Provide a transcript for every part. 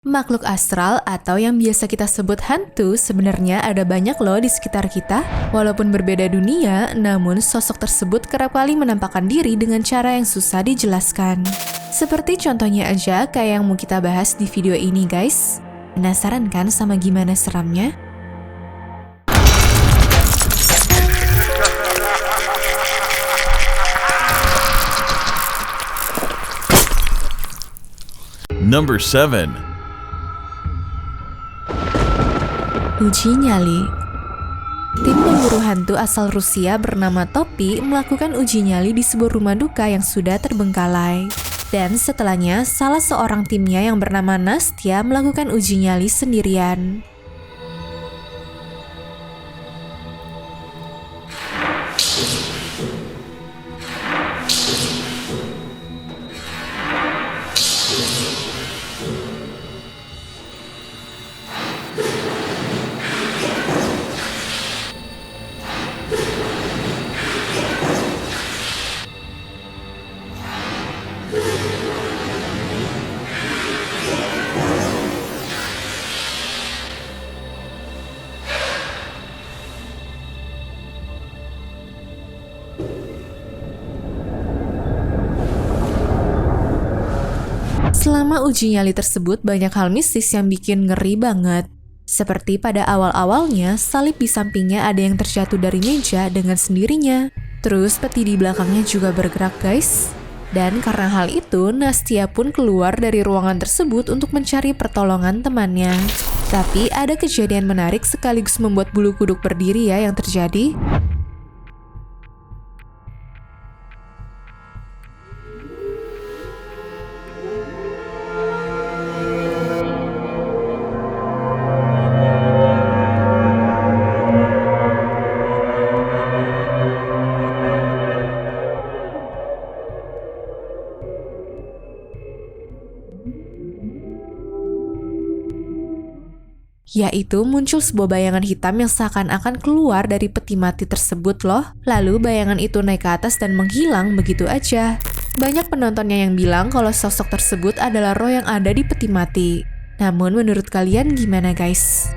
Makhluk astral atau yang biasa kita sebut hantu sebenarnya ada banyak loh di sekitar kita. Walaupun berbeda dunia, namun sosok tersebut kerap kali menampakkan diri dengan cara yang susah dijelaskan. Seperti contohnya aja kayak yang mau kita bahas di video ini guys. Penasaran kan sama gimana seramnya? Number 7. Uji nyali. Tim pemburu hantu asal Rusia bernama Topi melakukan uji nyali di sebuah rumah duka yang sudah terbengkalai. Dan setelahnya, salah seorang timnya yang bernama Nastya melakukan uji nyali sendirian. Selama uji nyali tersebut banyak hal mistis yang bikin ngeri banget. Seperti pada awal-awalnya, salib di sampingnya ada yang terjatuh dari meja dengan sendirinya. Terus peti di belakangnya juga bergerak guys. Dan karena hal itu, Nastya pun keluar dari ruangan tersebut untuk mencari pertolongan temannya. Tapi ada kejadian menarik sekaligus membuat bulu kuduk berdiri ya yang terjadi. Yaitu muncul sebuah bayangan hitam yang seakan-akan keluar dari peti mati tersebut loh. Lalu bayangan itu naik ke atas dan menghilang begitu aja. Banyak penontonnya yang bilang kalau sosok tersebut adalah roh yang ada di peti mati. Namun menurut kalian gimana guys?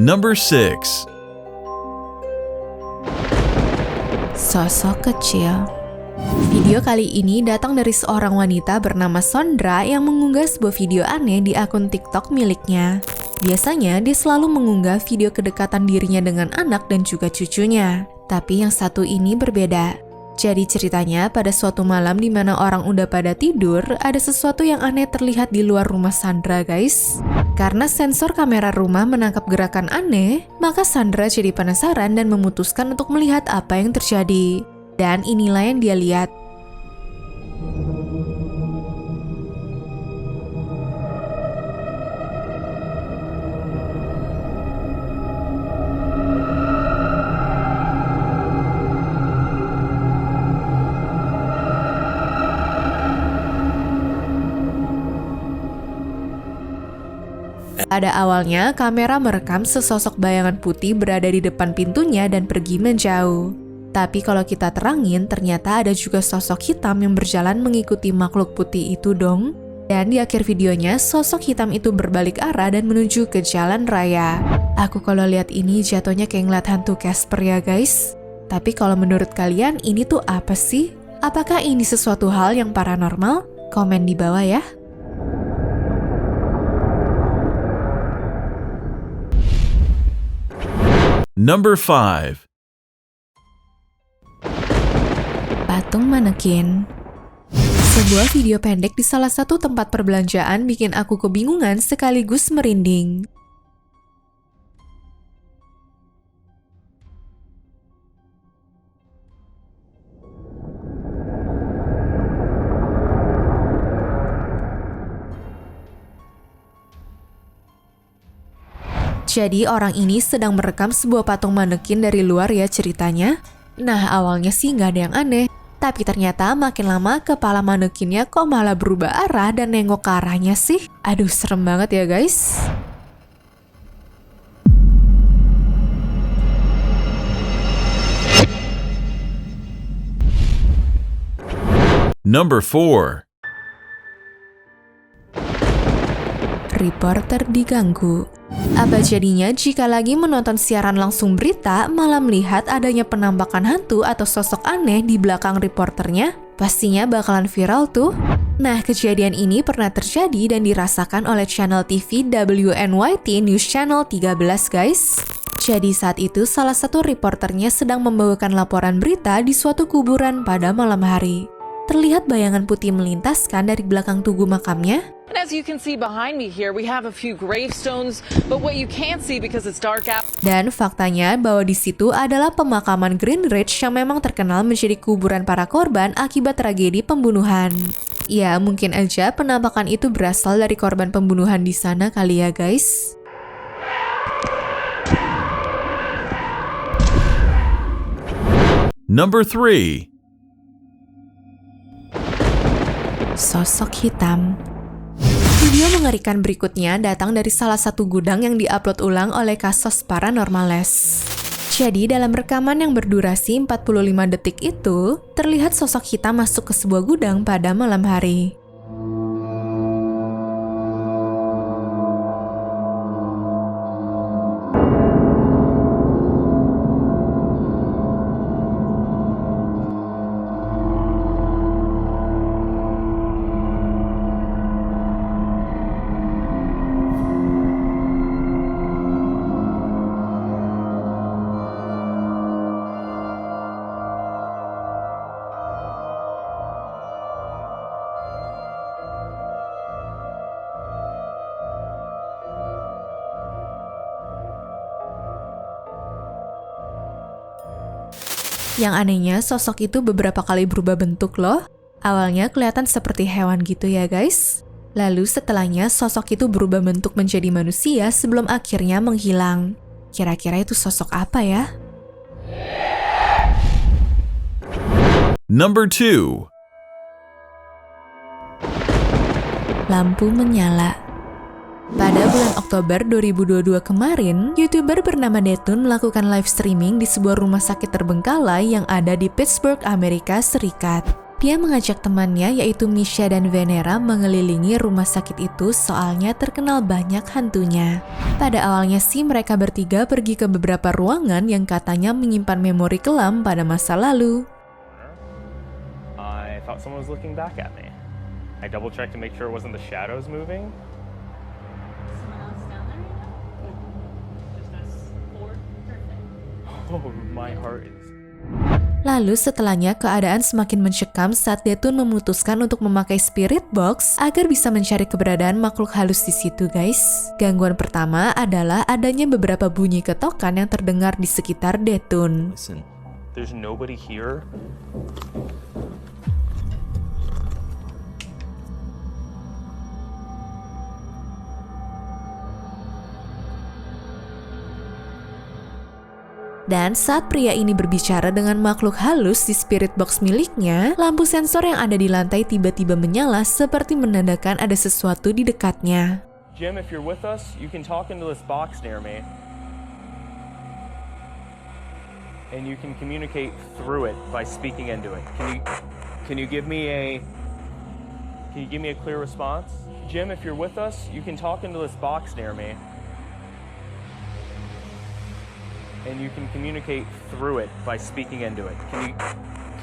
Number 6. Sosok kecil. Video kali ini datang dari seorang wanita bernama Sondra yang mengunggah sebuah video aneh di akun TikTok miliknya. Biasanya dia selalu mengunggah video kedekatan dirinya dengan anak dan juga cucunya. Tapi yang satu ini berbeda. Jadi ceritanya pada suatu malam di mana orang udah pada tidur, ada sesuatu yang aneh terlihat di luar rumah Sandra guys. Karena sensor kamera rumah menangkap gerakan aneh, maka Sandra jadi penasaran dan memutuskan untuk melihat apa yang terjadi. Dan inilah yang dia lihat. Pada awalnya, kamera merekam sesosok bayangan putih berada di depan pintunya dan pergi menjauh. Tapi kalau kita terangin, ternyata ada juga sosok hitam yang berjalan mengikuti makhluk putih itu dong. Dan di akhir videonya, sosok hitam itu berbalik arah dan menuju ke jalan raya. Aku kalau lihat ini jatuhnya kayak ngeliat hantu Casper ya guys. Tapi kalau menurut kalian ini tuh apa sih? Apakah ini sesuatu hal yang paranormal? Komen di bawah ya. Number 5. Patung manekin. Sebuah video pendek di salah satu tempat perbelanjaan bikin aku kebingungan sekaligus merinding. Jadi orang ini sedang merekam sebuah patung manekin dari luar ya ceritanya. Nah awalnya sih nggak ada yang aneh. Tapi ternyata makin lama kepala manekinnya kok malah berubah arah dan nengok ke arahnya sih. Aduh serem banget ya guys. Number 4. Reporter diganggu. Apa jadinya jika lagi menonton siaran langsung berita malah melihat adanya penampakan hantu atau sosok aneh di belakang reporternya? Pastinya bakalan viral tuh. Nah, kejadian ini pernah terjadi dan dirasakan oleh channel TV WNYT News Channel 13 guys. Jadi saat itu salah satu reporternya sedang membawakan laporan berita di suatu kuburan pada malam hari. Terlihat bayangan putih melintaskan dari belakang tugu makamnya. And as you can see behind me here, we have a few gravestones, but what you can't see because it's dark out. Dan faktanya bahwa di situ adalah pemakaman Greenridge yang memang terkenal menjadi kuburan para korban akibat tragedi pembunuhan. Ya, mungkin aja penampakan itu berasal dari korban pembunuhan di sana kali ya guys. Number 3. Sosok hitam. Video mengerikan berikutnya datang dari salah satu gudang yang diupload ulang oleh Kasus Paranormales. Jadi dalam rekaman yang berdurasi 45 detik itu, terlihat sosok hitam masuk ke sebuah gudang pada malam hari. Yang anehnya, sosok itu beberapa kali berubah bentuk loh. Awalnya kelihatan seperti hewan gitu ya guys. Lalu setelahnya sosok itu berubah bentuk menjadi manusia sebelum akhirnya menghilang. Kira-kira itu sosok apa ya? Number 2. Lampu menyala. Pada bulan Oktober 2022 kemarin, YouTuber bernama Detun melakukan live streaming di sebuah rumah sakit terbengkalai yang ada di Pittsburgh, Amerika Serikat. Dia mengajak temannya yaitu Misha dan Venera mengelilingi rumah sakit itu soalnya terkenal banyak hantunya. Pada awalnya sih mereka bertiga pergi ke beberapa ruangan yang katanya menyimpan memori kelam pada masa lalu. I thought someone was looking back at me. I double-checked to make sure it wasn't the shadows moving. Oh, my heart is... Lalu setelahnya keadaan semakin mencekam saat Detun memutuskan untuk memakai spirit box agar bisa mencari keberadaan makhluk halus di situ guys. Gangguan pertama adalah adanya beberapa bunyi ketokan yang terdengar di sekitar Detun. Listen, there's nobody here. Dan saat pria ini berbicara dengan makhluk halus di spirit box miliknya, lampu sensor yang ada di lantai tiba-tiba menyala seperti menandakan ada sesuatu di dekatnya. Jim, if you're with us, you can talk into this box near me. And you can communicate through it by speaking into it. Can you give me a clear response? Jim, if you're with us, you can talk into this box near me. And you can communicate through it by speaking into it.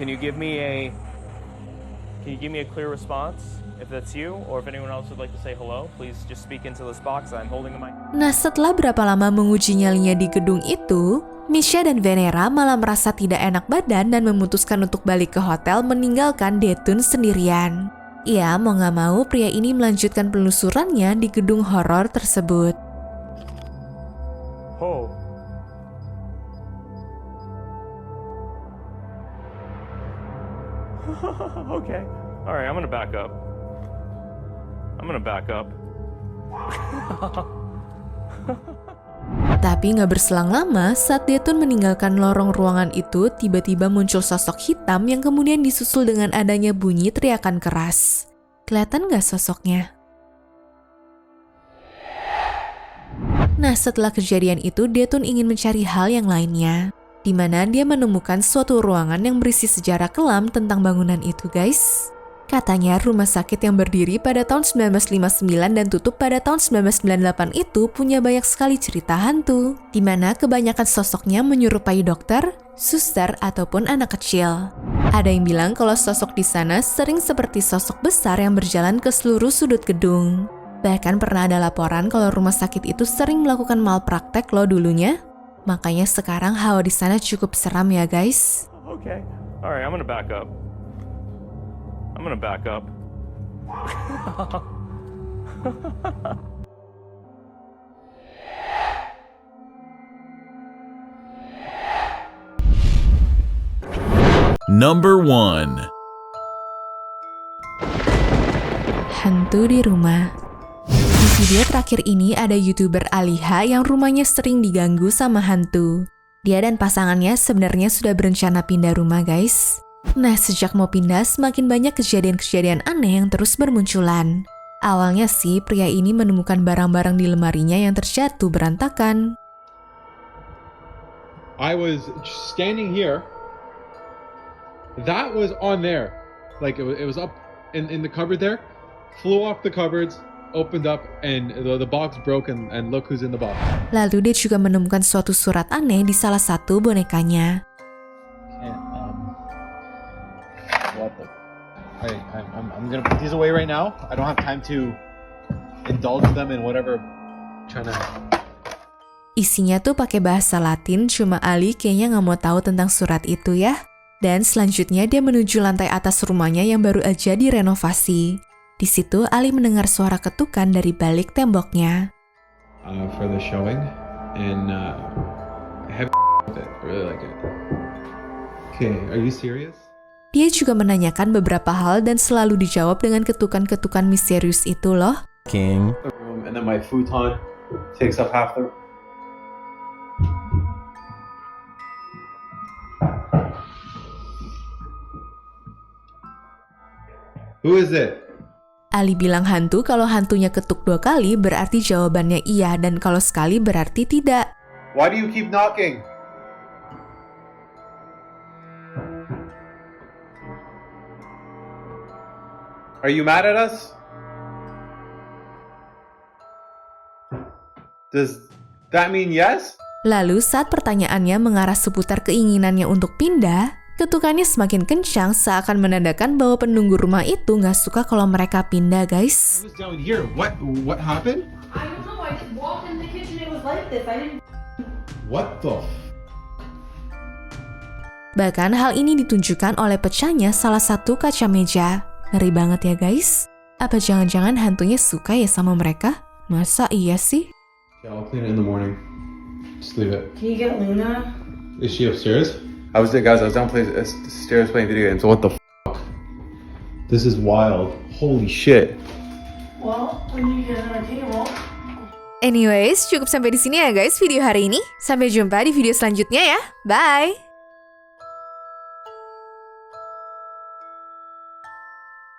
Can you give me a clear response? If that's you, or if anyone else would like to say hello, please just speak into this box I'm holding in my... Nah, setelah berapa lama menguji nyalinya di gedung itu, Misha dan Venera malah merasa tidak enak badan dan memutuskan untuk balik ke hotel meninggalkan Detun sendirian. Iya, mau gak mau pria ini melanjutkan penelusurannya di gedung horor tersebut. Oh. Okay. Alright, I'm gonna back up. Tapi nggak berselang lama, saat Detun meninggalkan lorong ruangan itu, tiba-tiba muncul sosok hitam yang kemudian disusul dengan adanya bunyi teriakan keras. Kelihatan nggak sosoknya? Nah, setelah kejadian itu, Detun ingin mencari hal yang lainnya, di mana dia menemukan suatu ruangan yang berisi sejarah kelam tentang bangunan itu, guys. Katanya rumah sakit yang berdiri pada tahun 1959 dan tutup pada tahun 1998 itu punya banyak sekali cerita hantu, di mana kebanyakan sosoknya menyerupai dokter, suster, ataupun anak kecil. Ada yang bilang kalau sosok di sana sering seperti sosok besar yang berjalan ke seluruh sudut gedung. Bahkan pernah ada laporan kalau rumah sakit itu sering melakukan malpraktek loh dulunya. Makanya sekarang hawa di sana cukup seram ya guys. Okay. All right, I'm gonna back up. Number 1. Hantu di rumah. Di video terakhir ini ada YouTuber Aliha yang rumahnya sering diganggu sama hantu. Dia dan pasangannya sebenarnya sudah berencana pindah rumah guys. Nah, sejak mau pindah semakin banyak kejadian-kejadian aneh yang terus bermunculan. Awalnya sih pria ini menemukan barang-barang di lemarinya yang terjatuh berantakan. I was standing here. That was on there. Like it was up in the cupboard there. Flew off the cupboards, opened up, and the box broke, and look who's in the box. Lalu dia juga menemukan suatu surat aneh di salah satu bonekanya. What the? I'm gonna put these away right now. I don't have time to indulge them in whatever. Trying to. Isinya tuh pakai bahasa Latin, cuma Ali kayaknya nggak mau tahu tentang surat itu ya. Dan selanjutnya dia menuju lantai atas rumahnya yang baru aja direnovasi. Di situ Ali mendengar suara ketukan dari balik temboknya. For the showing, and have with it. I really like it. Okay, are you serious? Dia juga menanyakan beberapa hal dan selalu dijawab dengan ketukan-ketukan misterius itu loh. The room, and then my futon takes up half the. Who is it? Ali bilang hantu kalau hantunya ketuk 2 kali berarti jawabannya iya dan kalau sekali berarti tidak. Why do you keep knocking? Are you mad at us? Does that mean yes? Lalu saat pertanyaannya mengarah seputar keinginannya untuk pindah, ketukannya semakin kencang seakan menandakan bahwa penunggu rumah itu nggak suka kalau mereka pindah guys. I was down here. What happened? I don't know. I just walked in the kitchen. It was like this. I didn't. What the? Bahkan hal ini ditunjukkan oleh pecahnya salah satu kaca meja. Ngeri banget ya guys. Apa jangan-jangan hantunya suka ya sama mereka? Masa iya sih? Yeah, I'll clean it in the morning. Just leave it. Can you get Luna? Is she upstairs? I was downstairs playing video games. What the fuck? This is wild. Holy shit. Well, when you get on a table. Anyways, cukup sampai di sini ya guys video hari ini. Sampai jumpa di video selanjutnya ya. Bye!